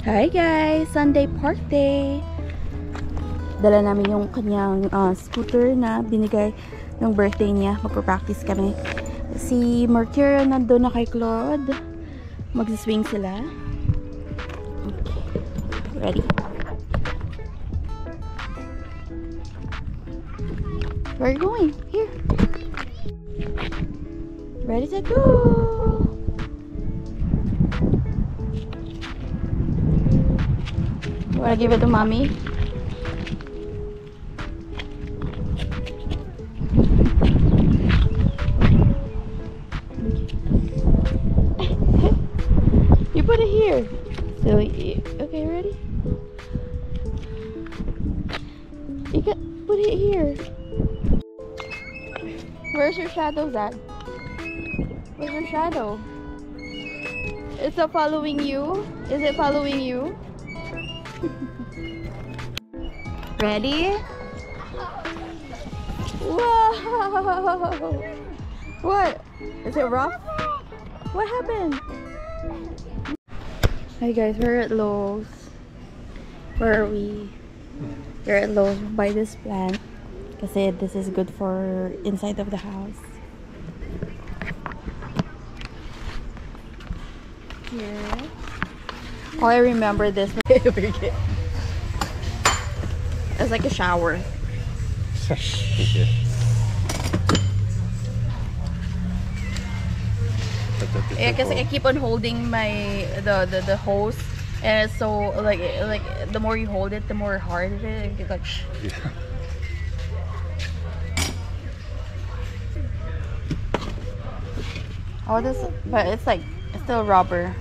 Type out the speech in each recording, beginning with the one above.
Hi guys! Sunday park day! Dala namin yung kanyang scooter na binigay ng birthday niya. Magpa-practice kami. Si Mercury nandun na kay Claude. Mag-swing sila. Okay. Ready? Where are you going? Here. Ready to go! You wanna give it to mommy? You put it here. Silly. Okay, ready? You can put it here. Where's your shadows at? Where's your shadow? Is it following you? Is it following you? Ready? Whoa! What? Is it rough? What happened? Hi guys, we're at Lowe's. Where are we? We're at Lowe's by this plant. Kasi this is good for inside of the house. Here. Oh, I remember this. It's like a shower. Yeah, because I keep on holding the hose, and it's so like the more you hold it, the more hard it is. It's like yeah. Oh, this, but it's like it's still rubber.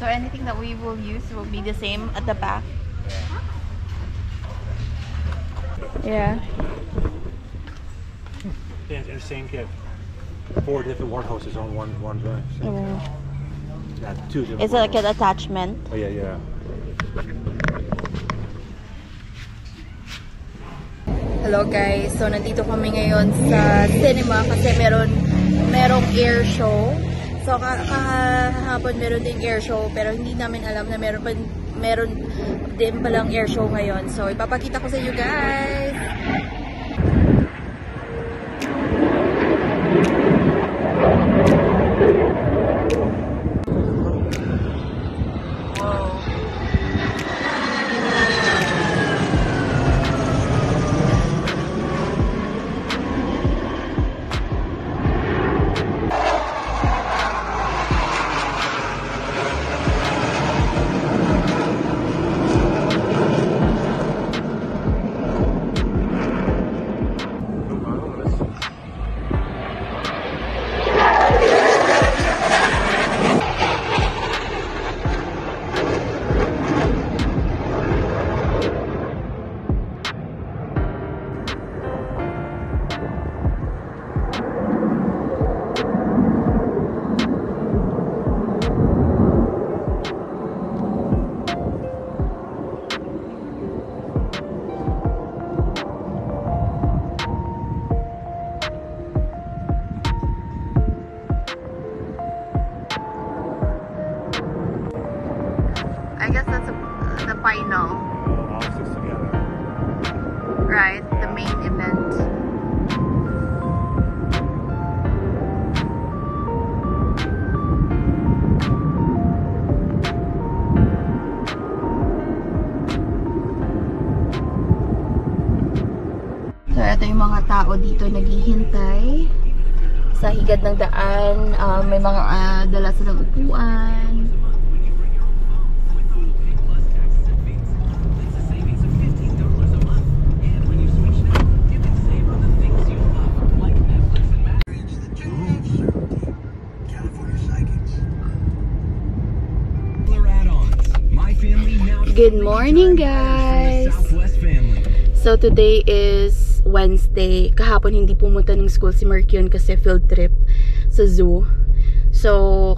So anything that we will use will be the same at the back. Yeah. Yeah, it's the same kit. 4 different water hoses on one drive. So. Yeah, 2 different. Is it like an attachment? Oh yeah, yeah. Hello guys, so nandito kami ngayon sa cinema kasi merong air show. So kahapon meron ding air show pero hindi namin alam na meron din palang air show ngayon. So ipapakita ko sa inyo guys. I guess that's the final. All 6 together. Right, the main event. So ito yung mga tao dito naghihintay sa higad ng daan. May mga dala silang upuan. Good morning guys! So today is Wednesday. Kahapon hindi pumunta ng school si Mercury kasi field trip sa zoo. So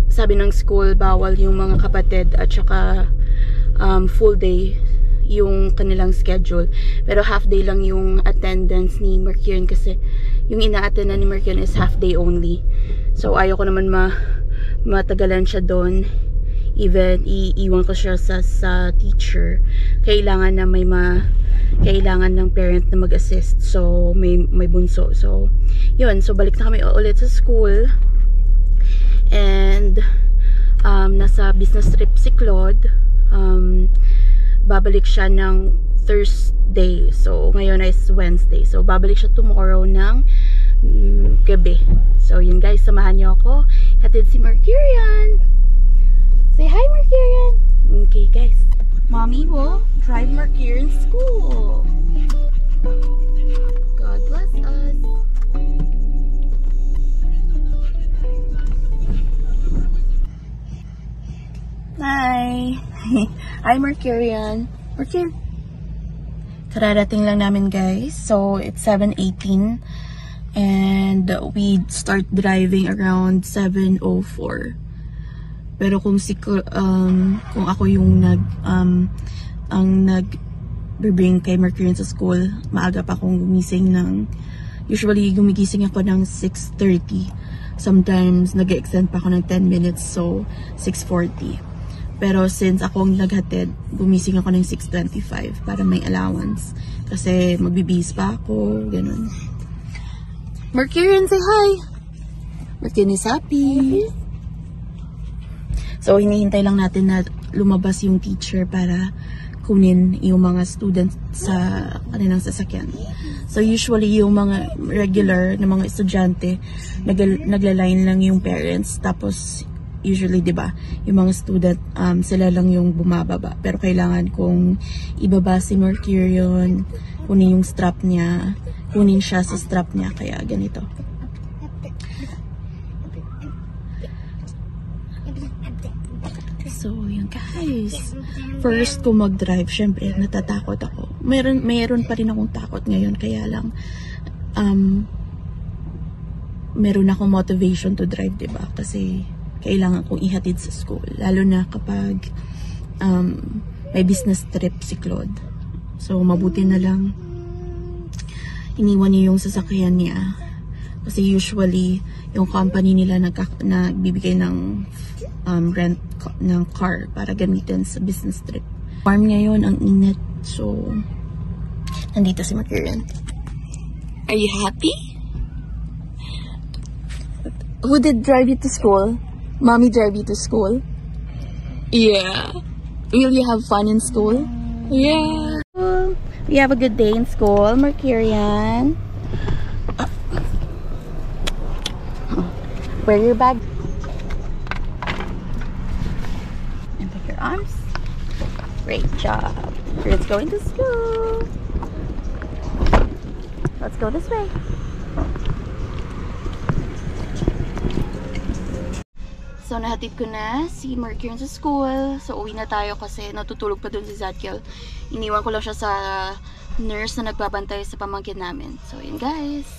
sabi ng school bawal yung mga kapatid at saka full day yung kanilang schedule. Pero half day lang yung attendance ni Mercurian kasi yung ina-attendan ni Mercurian is half day only. So ayaw ko naman matagalan siya doon. Even iiwan ko siya sa teacher. Kailangan na kailangan ng parent na mag-assist. So may bunso. So yun, so balik na kami ulit sa school. And nasa business trip si Claude. Babalik siya ng Thursday. So, ngayon is Wednesday. So, babalik siya tomorrow ng gabi. So, yun guys, samahan niyo ako. Hatid si Mercurian. Say hi, Mercurian. Okay guys. Mommy will drive Mercurian to school. God bless us. Hi! Hi, Mercurian. Mercurian. Kararating lang namin, guys. So, it's 7:18. And we start driving around 7:04. Pero kung ako yung nag-bring kay Mercurian sa school, maaga pa akong gumising usually gumigising ako ng 6:30. Sometimes, nag-extend pa ako ng 10 minutes. So, 6:40. Pero since akong naghatid, gumising ako ng 6:25 para may allowance. Kasi magbibihis pa ako, ganun. Mercurian, say hi! Mercurian is happy. So, hinihintay lang natin na lumabas yung teacher para kunin yung mga students sa kanilang sasakyan. So, usually yung mga regular na mga estudyante, naglaline lang yung parents. Tapos, usually, di ba, yung mga student, sila lang yung bumababa. Pero kailangan kung ibaba si Mercurian, kunin yung strap niya, kunin siya sa strap niya. Kaya ganito. So, yun guys. First ko mag-drive, syempre, natatakot ako. Mayroon pa rin akong takot ngayon. Kaya lang, meron akong motivation to drive, di ba? Kasi, kailangan kong ihatid sa school. Lalo na kapag may business trip si Claude. So, mabuti na lang iniwan niya yung sasakyan niya. Kasi usually, yung company nila nagbibigay ng rent ng car para gamitin sa business trip. Warm ngayon, ang init. So, nandito si Mercurian. Are you happy? Who did drive you to school? Mommy drive you to school? Yeah. Will you have fun in school? Yeah. We have a good day in school, Mercurian. Wear your bag. And pick your arms. Great job. Let's go into school. Let's go this way. So, nahatid ko na si Mercurian sa school. So, uwi na tayo kasi natutulog pa dun si Zadkiel. Iniwan ko lang siya sa nurse na nagbabantay sa pamangkin namin. So, yun guys.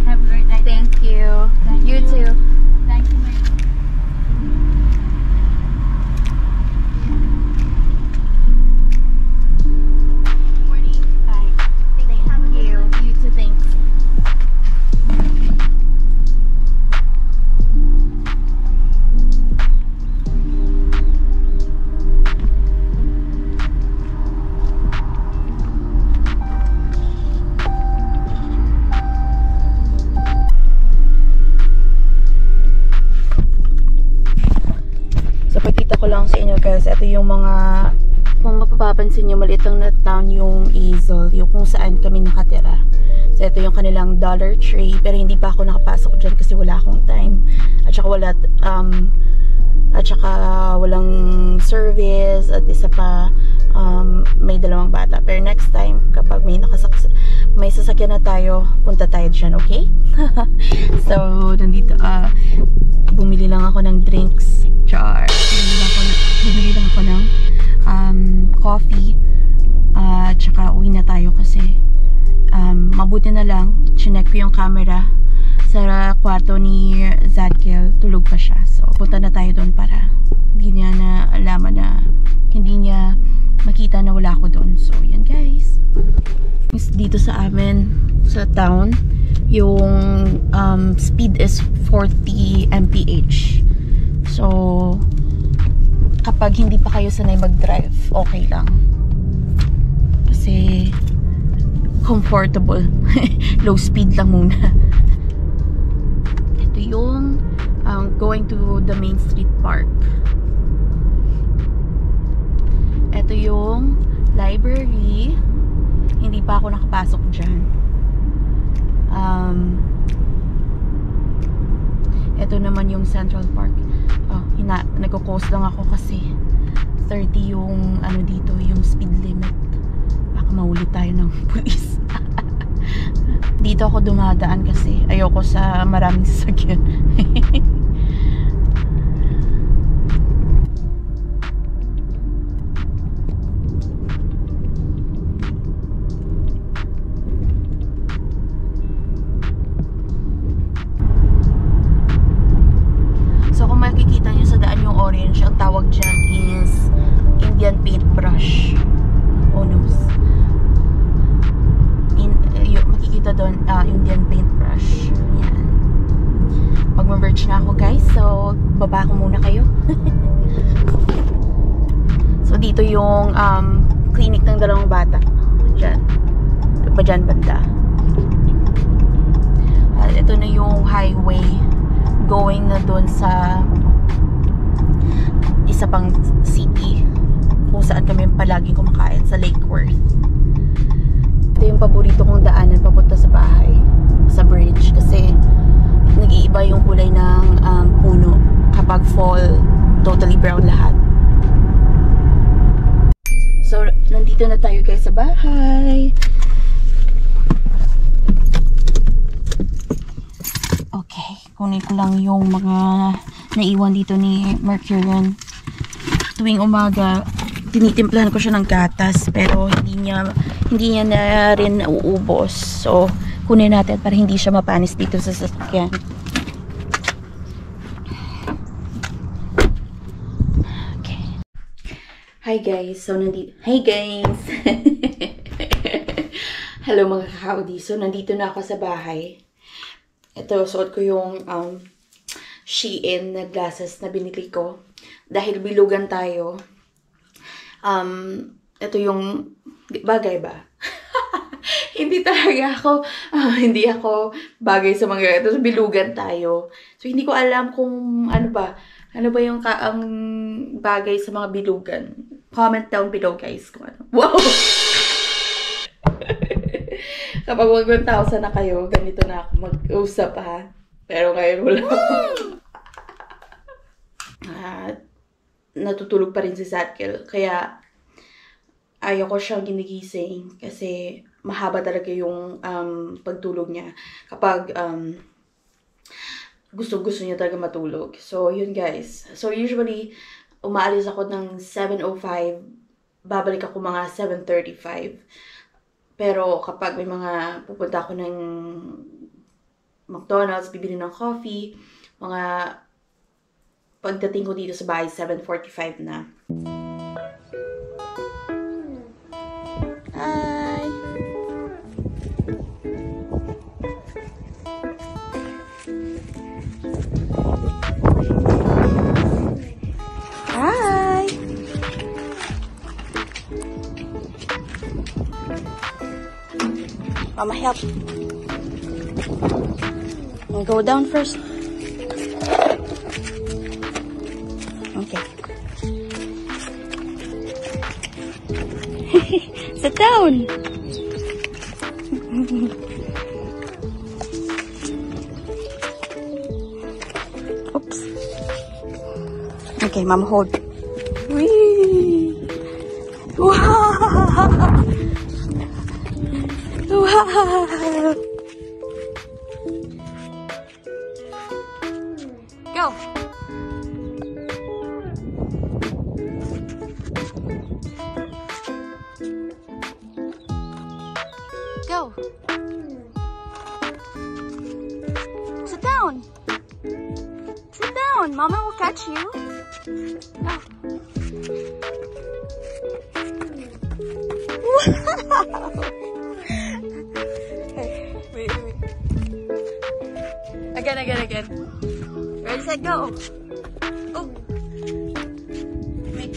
Have a great night. Thank you. You too. Thank you, ma'am. Good morning. Bye. Thank you. You too, thanks. Ko lang sa inyo guys, ito yung mga, kung mapapansin nyo, maliit lang na town yung Ezel, yung kung saan kami nakatira. So ito yung kanilang Dollar Tree, pero hindi pa ako nakapasok dyan kasi wala akong time. At saka walang service, at isa pa may dalawang bata. Pero next time, kapag may sasakyan na tayo, punta tayo dyan, okay? So, nandito, bumili lang ako ng drinks. Char. Bumili lang ako ng coffee. Tsaka uwi na tayo kasi mabuti na lang, chinek ko yung camera sa kwarto ni Zadkiel, tulog pa siya. So, punta na tayo doon para hindi niya na alaman na hindi niya makita na wala ako doon. So, yan guys. Dito sa amin, sa town, yung speed is 40 mph. So, kapag hindi pa kayo sanay mag-drive, okay lang. Kasi, comfortable. Low speed lang muna. Ito yung going to the Main Street Park. Ito yung library. Hindi pa ako nakapasok dyan. Ito naman yung Central Park. Nagko-coast lang ako kasi 30 yung ano dito, yung speed limit. Baka mahuli tayo ng pulis. Dito ako dumadaan kasi ayoko sa maraming sasakyan. So kung makikita nyo sa daan yung orange, ang tawag dyan is Indian paintbrush. Onus. Makikita doon Indian paintbrush. Yan. Mag-merge na ako guys. So, baba ko muna kayo. So, dito yung clinic ng dalawang bata. Diyan. Pa dyan banda. Ito na yung highway going na doon sa isa pang city kung saan kami palaging kumakain, sa Lake Worth. Ito yung paborito kong daanan papunta sa bahay, sa bridge, kasi nag-iiba yung kulay ng puno kapag fall, totally brown lahat. So, nandito na tayo guys sa bahay. Okay, kunin ko lang yung mga naiwan dito ni Mercurian. Tuwing umaga, tinitimplahan ko siya ng gatas, pero hindi niya na rin nauubos. So, kunin natin para hindi siya mapanis dito sa sasakyan. Okay. Hi guys. So, Hi guys. Hello mga kakaudi. So, nandito na ako sa bahay. Ito, suot ko yung Shein na glasses na binili ko. Dahil bilugan tayo. Ito yung bagay ba? Hindi talaga ako, hindi ako bagay sa mga ito. Bilugan tayo. So, hindi ko alam kung ano ba yung ang bagay sa mga bilugan. Comment down below guys kung ano. Wow! Kapag 1,000 na kayo, ganito na ako mag-usap ha. Pero ngayon wala. Natutulog pa rin si Zadkiel. Kaya ayaw ko siyang ginigising kasi mahaba talaga yung pagtulog niya. Kapag gusto niya talaga matulog. So, yun guys. So, usually, umaalis ako ng 7:05. Babalik ako mga 7:35. Pero kapag may mga pupunta ako ng McDonald's, bibili ng coffee, mga pagdating ko dito sa bahay, 7:45 na. Hi! Hi! Mama, help. I'll go down first. Okay. Sit down. Oops. Okay, Mom, hold. Whee! Wow! Wow! Go! Go! Sit down! Sit down! Mama will catch you. Go! Okay, wait. Again. Ready, set, go. Oh. Wait.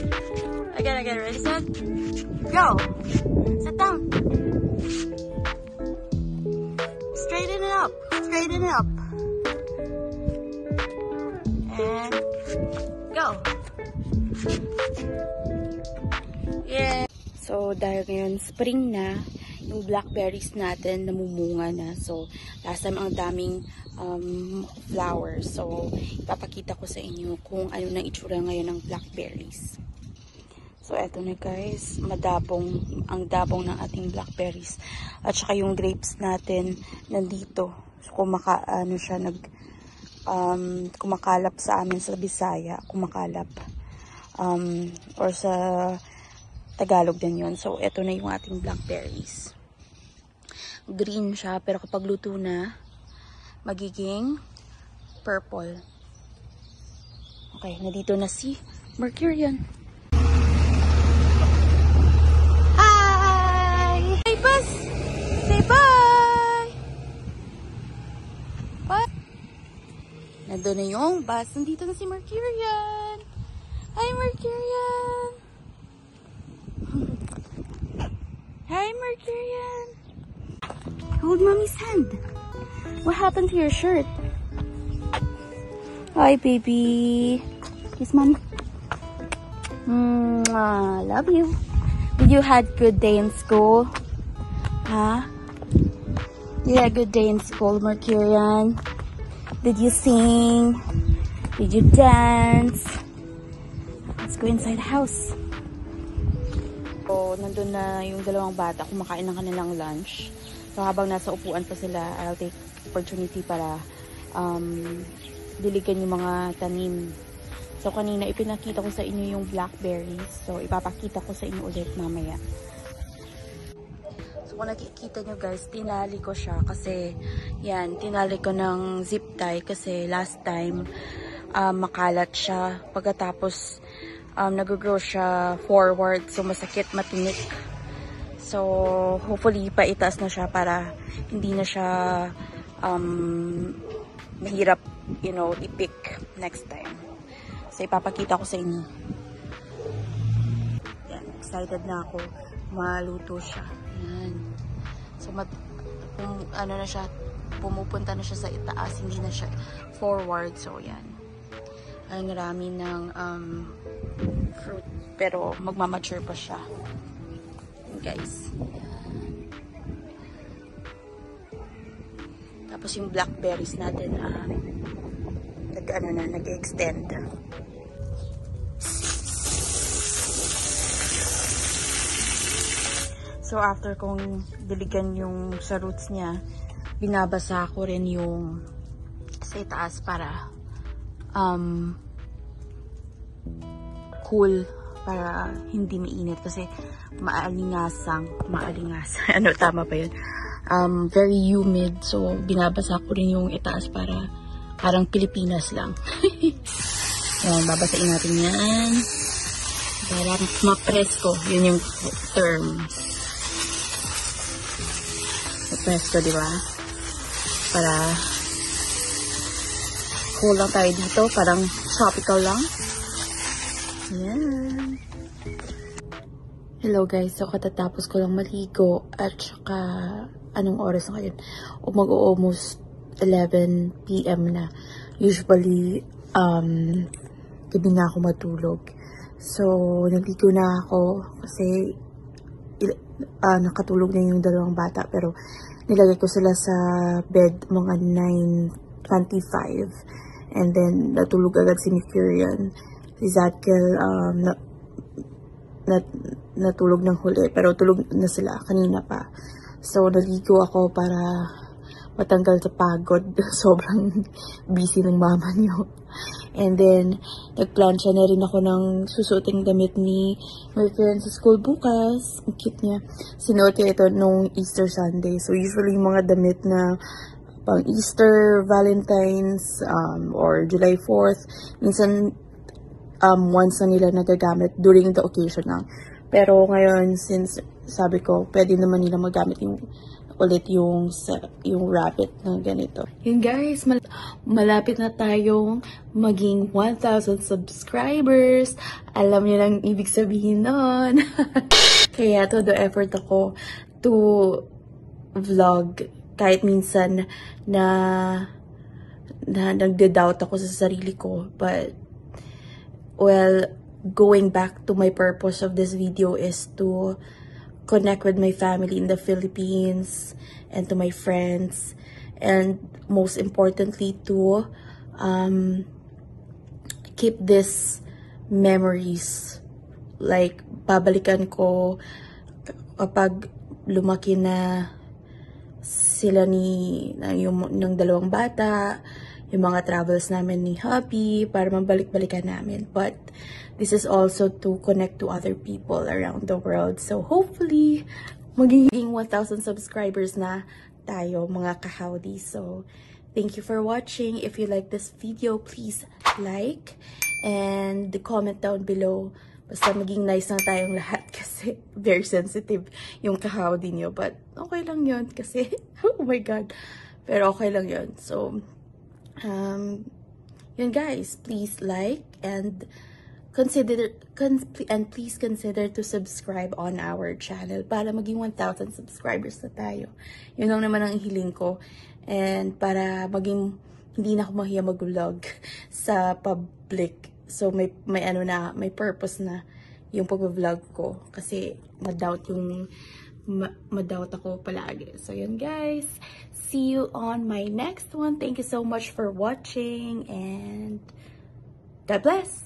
Again. Ready, set, go. Sit down. Straighten it up. And go. Yeah. So, dahil ngayon spring na, yung blackberries natin namumunga na. So, last time ang daming flowers. So, ipapakita ko sa inyo kung ano na itsura ngayon ng blackberries. So, eto na guys, ang dabong ng ating blackberries. At saka yung grapes natin nandito. So, kumakalap sa amin sa Bisaya, kumakalap. Or sa Tagalog din yun. So, eto na yung ating blackberries. Green siya, pero kapag luto na, magiging purple. Okay, nandito na si Mercurian. Hi! Hey, bus! Say bye! Bye! Nandun na yung bus. Nandito na si Mercurian. Hi, Mercurian! Hi, Mercurian! Hold mommy's hand. What happened to your shirt? Hi, baby. Kiss mommy. Love you. Did you had good day in school? Huh? You had a good day in school, Mercurian? Did you sing? Did you dance? Let's go inside the house. So, nandun na yung dalawang bata, kumakain ng kanilang lunch. So, habang nasa upuan pa sila, I'll take opportunity para diligan yung mga tanim. So, kanina ipinakita ko sa inyo yung blackberries. So, ipapakita ko sa inyo ulit mamaya. So, kung nakikita nyo guys, tinali ko siya kasi, yan, tinali ko ng zip tie kasi last time, makalat siya. Pagkatapos, nag-grow siya forward. So, masakit, matinik. So, hopefully, paitaas na siya para hindi na siya mahirap, i-pick next time. So, ipapakita ko sa inyo. Yan, excited na ako. Maluto siya. Yan. So, pumupunta na siya sa itaas, hindi na siya forward. So, yan. Ang rami ng fruit, pero magmamature pa siya. Guys. Tapos yung blackberries natin nag-extend. So after kong diligan yung sa roots niya, binabasa ko rin yung sa itaas para cool, para hindi mainit kasi maalingasang ano, tama ba yun? Very humid, so binabasa ko rin yung itaas para parang Pilipinas lang. Yan, babasain natin yan para ma-presko, yun yung term. Ma-presko, diba? Para cool lang tayo dito, parang tropical lang. Yan. Hello guys, so katatapos ko lang maligo at saka anong oras na ngayon? Mag-almost 11 PM na. Usually, gabi na ako matulog. So, nagligo na ako kasi nakatulog na yung dalawang bata pero nilagay ko sila sa bed mga 9:25 and then natulog agad si Mercurian. Si Zadkiel, natulog ng huli, pero tulog na sila kanina pa. So, naligo ako para matanggal sa pagod. Sobrang busy ng mama niyo. And then, nagplansya na rin ako ng susuting damit ni Mercurian sa school bukas. Ang cute niya. Sinuot niya ito nung Easter Sunday. So, usually yung mga damit na pang Easter, Valentine's, or July 4th, minsan, once na nila nagagamit during the occasion lang. Pero ngayon, since sabi ko, pwede naman nila magamit ulit yung rabbit na ganito. Yun guys, malapit na tayong maging 1,000 subscribers. Alam niyo lang ibig sabihin nun. Kaya todo effort ako to vlog kahit minsan na nagde-doubt ako sa sarili ko. But, well, going back to my purpose of this video is to connect with my family in the Philippines and to my friends, and most importantly to keep these memories. Like, babalikan ko kapag lumaki na sila ng dalawang bata, yung mga travels namin ni hubby, para mabalik-balikan namin. But this is also to connect to other people around the world. So hopefully, magiging 1,000 subscribers na tayo, mga kahawdi. So thank you for watching. If you like this video, please like and comment down below. Basta maging nice lang tayong lahat kasi very sensitive yung kahawdi nyo. But okay lang yun kasi, oh my God. Pero okay lang yun. So, yun guys, please like and please consider to subscribe on our channel para maging 1,000 subscribers na tayo. Yun lang naman ang hiling ko. And para maging hindi na ako mahiya mag-vlog sa public. So may purpose na yung pag-vlog ko kasi ma-doubt ako palagi. So yun guys, see you on my next one. Thank you so much for watching and God bless.